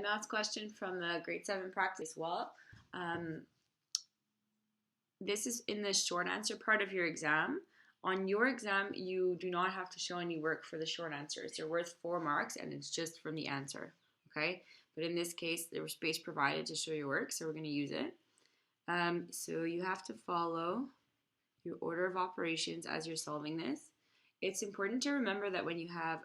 Bedmas question from the grade 7 practice as well. This is in the short answer part of your exam. On your exam, you do not have to show any work for the short answers. They're worth 4 marks and it's just from the answer, okay? But in this case, there was space provided to show your work, so we're going to use it. So you have to follow your order of operations as you're solving this. It's important to remember that when you have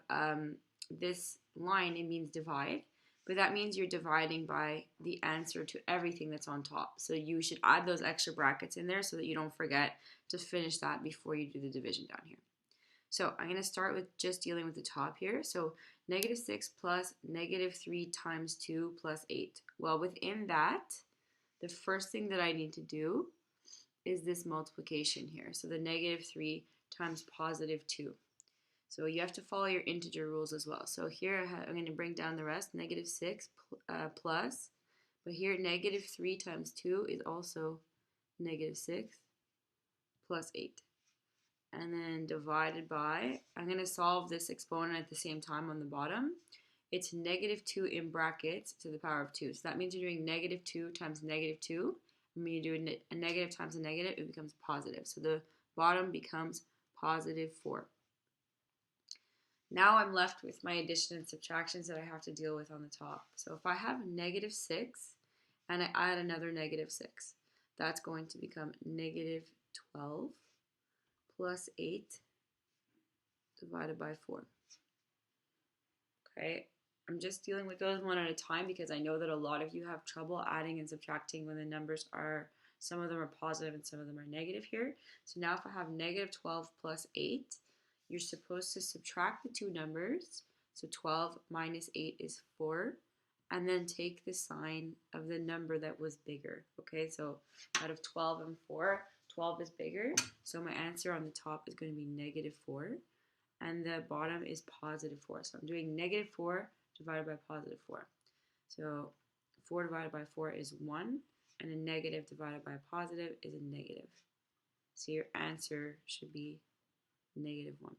this line, it means divide, but that means you're dividing by the answer to everything that's on top. So you should add those extra brackets in there so that you don't forget to finish that before you do the division down here. So I'm going to start with just dealing with the top here. So -6 plus -3 times 2 plus 8. Well, within that, the first thing that I need to do is this multiplication here. So the -3 times +2. So you have to follow your integer rules as well. So here I'm going to bring down the rest, -6 plus, but here -3 times 2 is also -6 plus 8. And then divided by, I'm going to solve this exponent at the same time on the bottom. It's -2 in brackets to the power of 2. So that means you're doing -2 times -2. And when you do a negative times a negative, it becomes positive. So the bottom becomes +4. Now I'm left with my addition and subtractions that I have to deal with on the top. So if I have -6 and I add another -6, that's going to become -12 plus 8 divided by 4. Okay, I'm just dealing with those one at a time because I know that a lot of you have trouble adding and subtracting when the numbers are, some of them are positive and some of them are negative here. So now if I have -12 plus 8, you're supposed to subtract the two numbers. So 12 minus 8 is 4. And then take the sign of the number that was bigger. Okay, so out of 12 and 4, 12 is bigger. So my answer on the top is going to be -4. And the bottom is +4. So I'm doing -4 divided by +4. So 4 divided by 4 is 1. And a negative divided by a positive is a negative. So your answer should be -1.